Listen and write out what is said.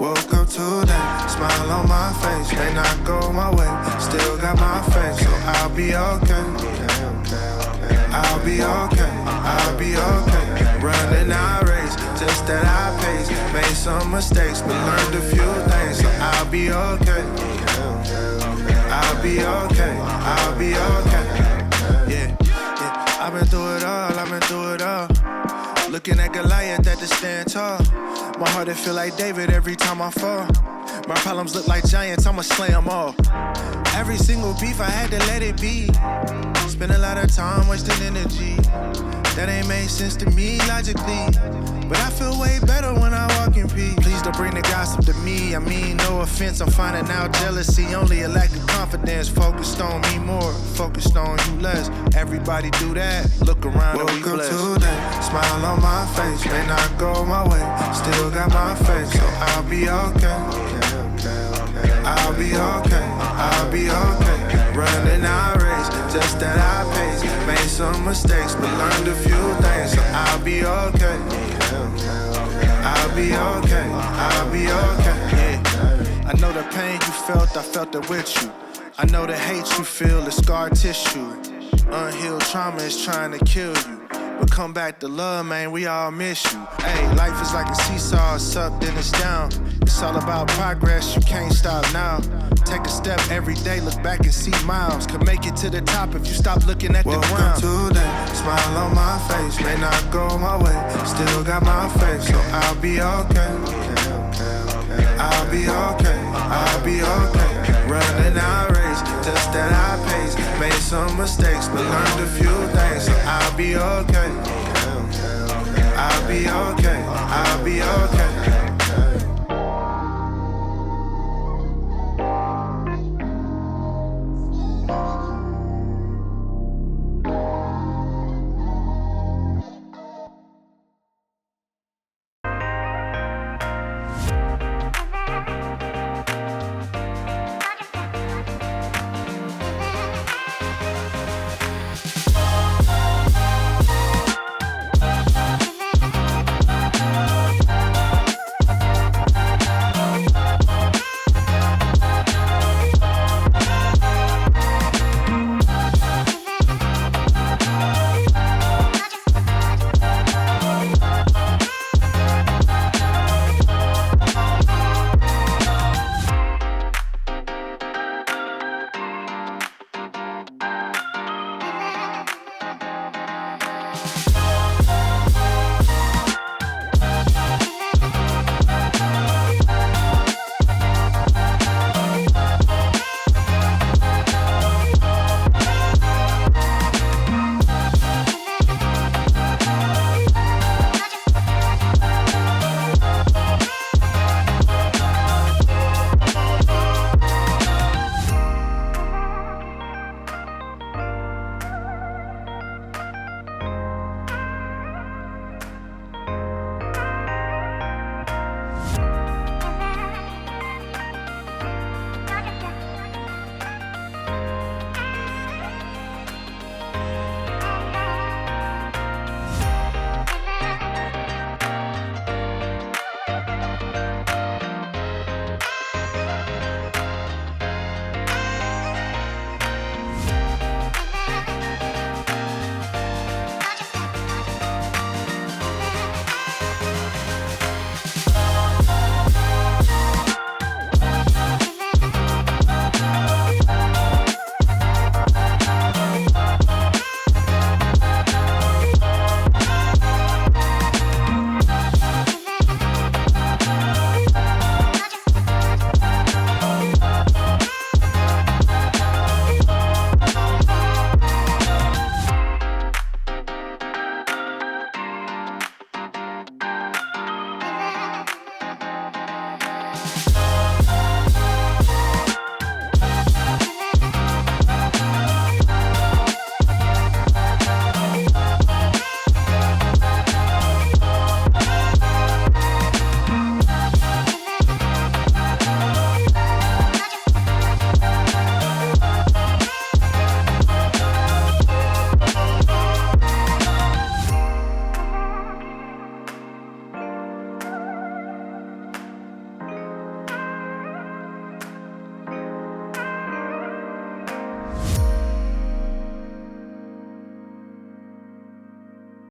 Woke up today, smile on my face. May not go my way, still got my faith, so I'll be okay. I'll be okay, I'll be okay. Running our race, just at our pace. Made some mistakes, but learned a few things, so I'll be okay. I'll be okay, I'll be okay. Yeah, yeah. I've been through it all, I've been through it all. Looking at Goliath at the stand tall. My heart, it feel like David every time I fall. My problems look like giants, I'ma slay them all. Every single beef, I had to let it be. Spend a lot of time wasting energy. That ain't made sense to me logically. But I feel way better when I walk in peace. Please don't bring the gossip to me. I mean, no offense, I'm finding out jealousy. Only a lack of confidence. Focused on me more, focused on you less. Everybody do that, look around and we blessed. Woke up today, smile on my face. May not go my way, still got my faith, so I'll be okay. I'll be okay, I'll be okay. Running our race, just at our pace. Made some mistakes, but learned a few things, so I'll be okay. I'll be okay, I'll be okay. Yeah. I know the pain you felt, I felt it with you. I know the hate you feel, the scar tissue. Unhealed trauma is trying to kill you. But come back to love, man, we all miss you. Hey, life is like a seesaw, it's up, then it's down. It's all about progress, you can't stop now. Take a step every day, look back and see miles. Could make it to the top if you stop looking at the ground. Woke up today, smile on my face. May not go my way, still got my faith, so I'll be okay. I'll be okay, I'll be okay. Running our race, just at our pace. Made some mistakes, but learned a few things, so I'll be okay. I'll be okay, I'll be okay.